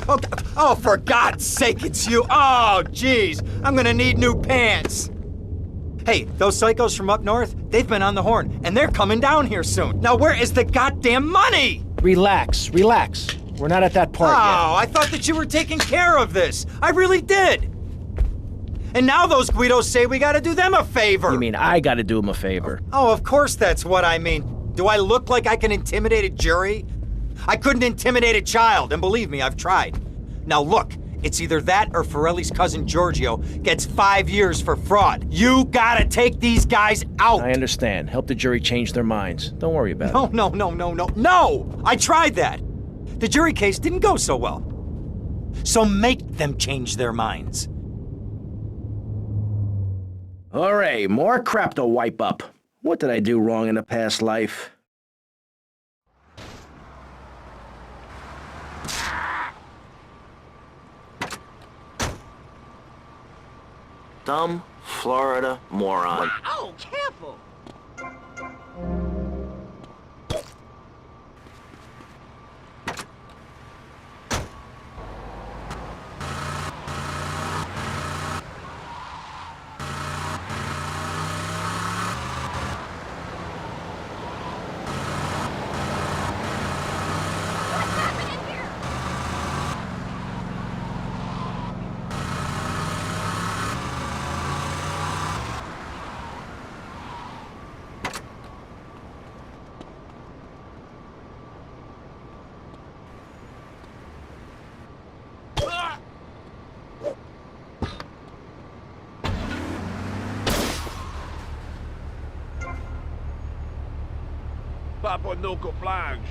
Oh, oh, for God's sake, it's you. Oh, jeez. I'm gonna need new pants. Hey, those psychos from up north, they've been on the horn, and they're coming down here soon. Now, where is the goddamn money? Relax, relax. We're not at that part yet. Oh, I thought that you were taking care of this. I really did. And now those Guidos say we gotta do them a favor. You mean I gotta do him a favor? Oh, of course that's what I mean. Do I look like I can intimidate a jury? I couldn't intimidate a child, and believe me, I've tried. Now look, it's either that or Forelli's cousin Giorgio gets 5 years for fraud. You gotta take these guys out. I understand. Help the jury change their minds. Don't worry about it. No! I tried that. The jury case didn't go so well. So make them change their minds. All right, more crap to wipe up. What did I do wrong in a past life? Dumb Florida moron. Oh, careful! Papa no compliance.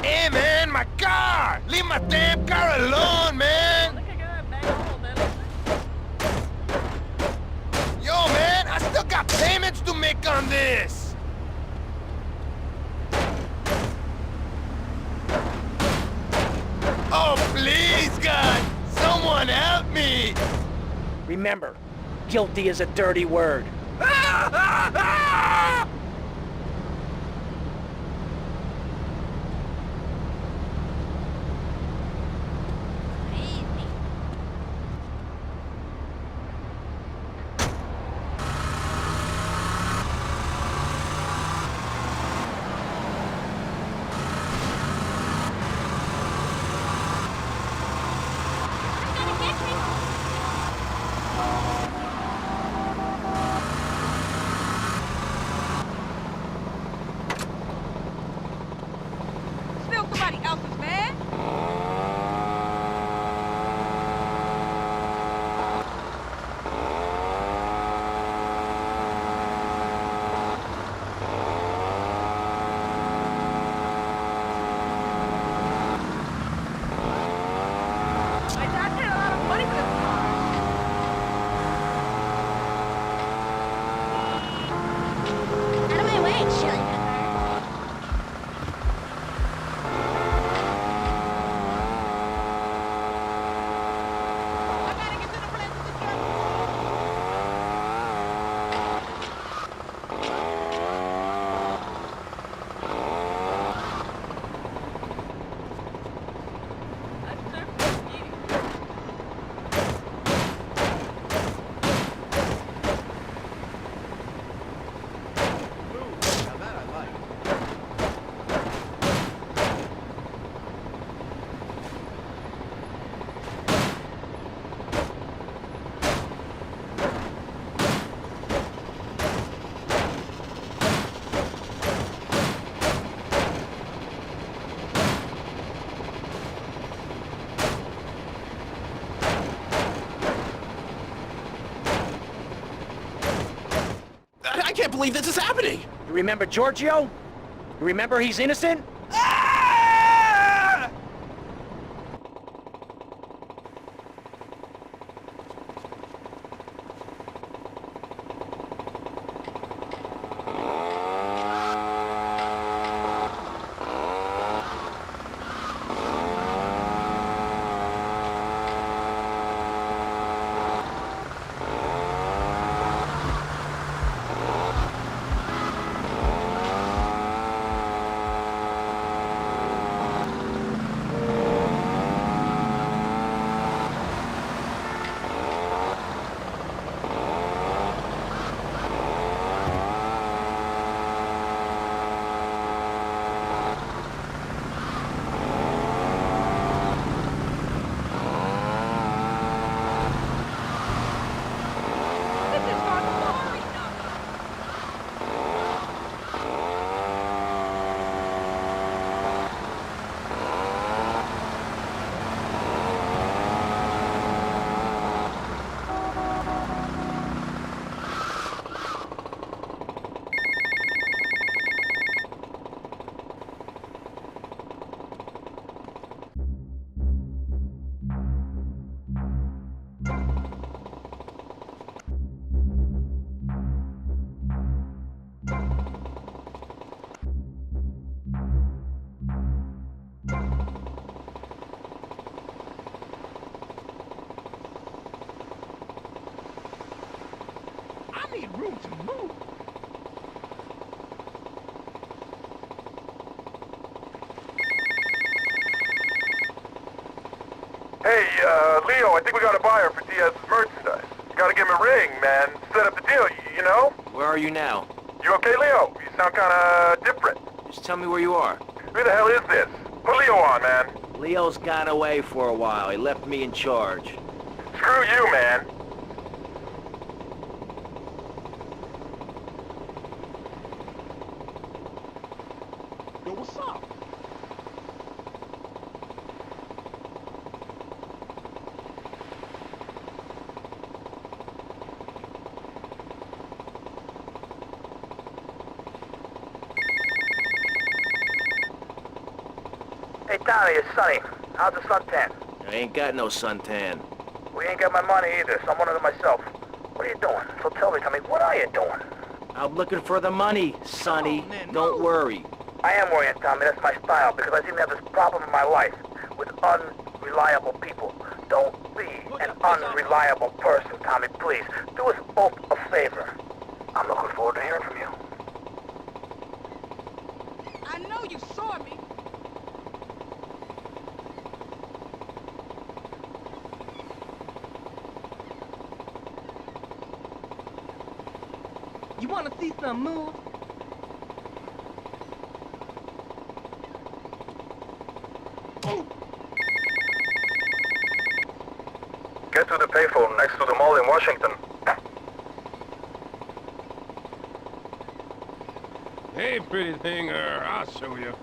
Hey man, my car! Leave my damn car alone, man! Yo man, I still got payments to make on this! Oh please God! Someone help me! Remember, guilty is a dirty word. Still somebody else's man? My dad paid a lot of money for this car. Out of my way, Chili Pepper. I gotta get to the place with the truck. That's different. Now that I like. I can't believe this is happening! You remember Giorgio? You remember he's innocent? Ah! need room to move. Hey, Leo, I think we got a buyer for Diaz's merchandise. You gotta give him a ring, man. Set up the deal, you know? Where are you now? You okay, Leo? You sound kinda different. Just tell me where you are. Who the hell is this? Put Leo on, man. Leo's gone away for a while. He left me in charge. Screw you, man. Yo, what's up? Hey, Tommy, it's Sonny. How's the suntan? I ain't got no suntan. We ain't got my money either, so I'm one of them myself. What are you doing? So tell me, Tommy, what are you doing? I'm looking for the money, Sonny. Oh, man, Don't no. worry. I am worrying, Tommy. That's my style, because I seem to have this problem in my life with unreliable people. Don't be an unreliable person, Tommy, please. Do us both a favor. I'm looking forward to hearing from you. I know you saw me. You wanna see some moves? Get to the payphone next to the mall in Washington. Hey, pretty thing, I'll show you.